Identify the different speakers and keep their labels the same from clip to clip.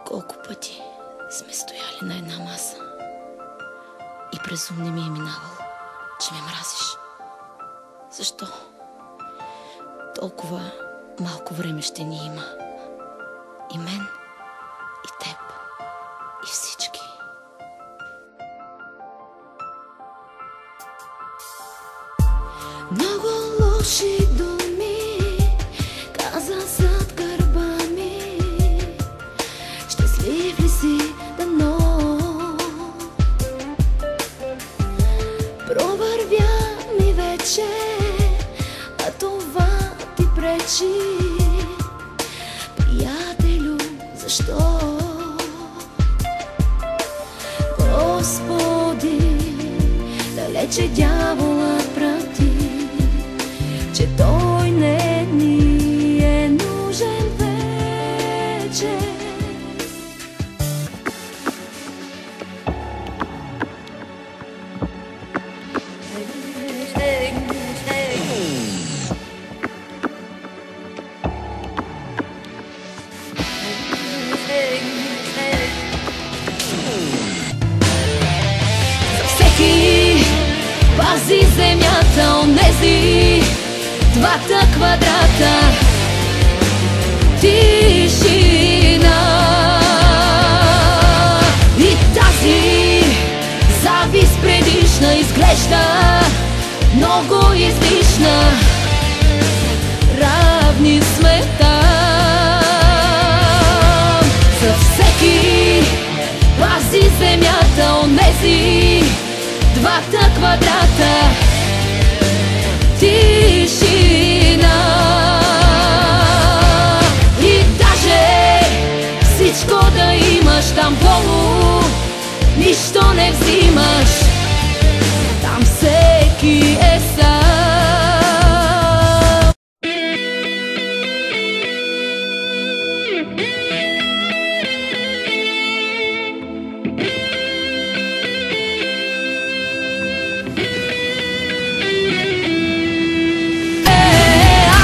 Speaker 1: Колко пъти сме стояли на една маса и през ум не ми е минавало, че ме мразиш. Защо? Толкова малко време ще ни има. И мен, и теб, и всички. Много лоши думи каза зад гърба ми. Щастлив ли си дано? Провървя ми вече, а това ти пречи. Приятелю, защо? Господи, далече дяволът прати, че той не ни е нужен вече. Всеки пази земята, онези двата квадрата, тишина. И тази завист предишна изглежда много излишна. Равни сме там. За всеки пази земята, онези двата квадрата, тишина. И даже всичко да имаш там долу, нищо не взимаш. Там всеки е сам.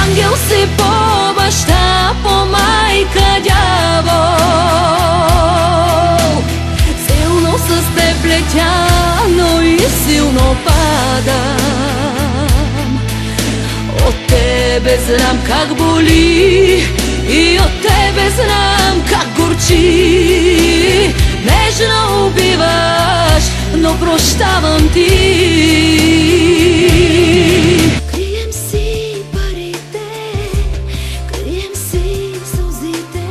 Speaker 1: Ангел си по баща, по майка дявол. Силно с теб летя, но и силно падам. От тебе знам как боли и от тебе знам как горчи. Нежно убиваш, но прощавам ти. Крием си парите, крием си сълзите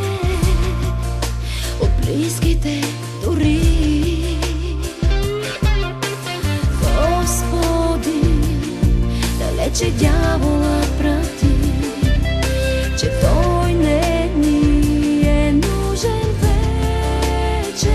Speaker 1: от близките дори. Господи, далече дяволът прати, че той не ни е нужен вече.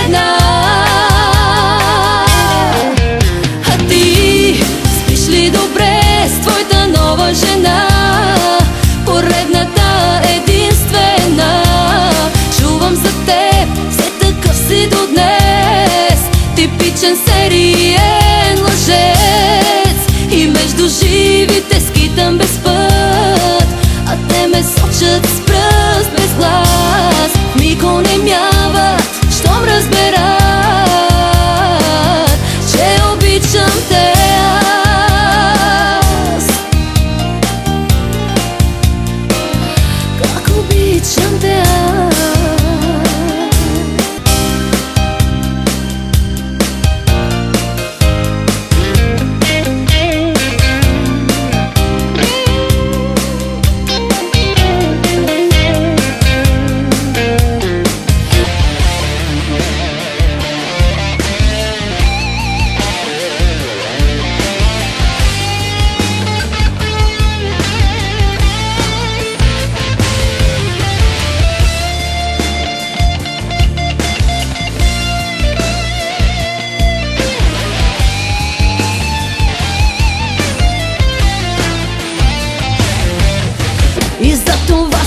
Speaker 1: Една, а ти спиш ли добре с твоята нова жена? Поредната, единствена. Чувам за теб, все такъв си до днес. Типичен сериен лъжец. И между живите скитам без път, а те ме сочат с пръст без глас. Миг онемяват, щом разберат, че обичам те аз. Как обичам те аз.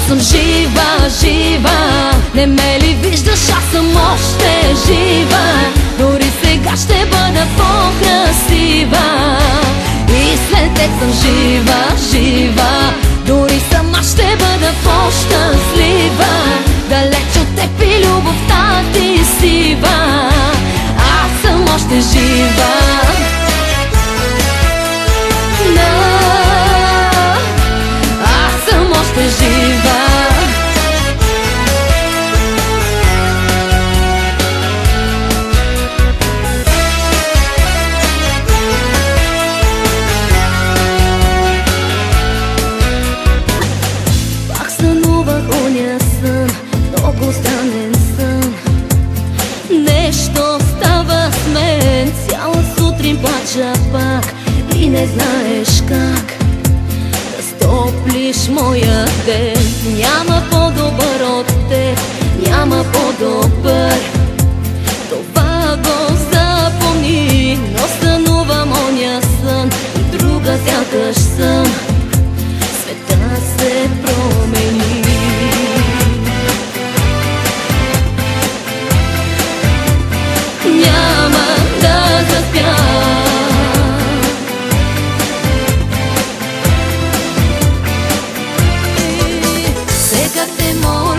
Speaker 1: съм жива, жива. Не ме ли виждаш, аз съм още жива. Дори сега ще бъда по-красива. И след теб съм жива, жива. Дори сама ще бъда по-щастлива. Далеч от теб и любовта ти сива. Аз съм още жива. Аз съм още жива. Пак сънувах оня сън, много странен сън. Нещо става с мен, цяла сутрин плача пак. И не знаеш как да стоплиш моя ден. Няма по-добър от теб, няма по-добър. Това го запомни, но сънувам оня сън. И друга сякаш съм, света се промени. Няма да заспя. Сега те моля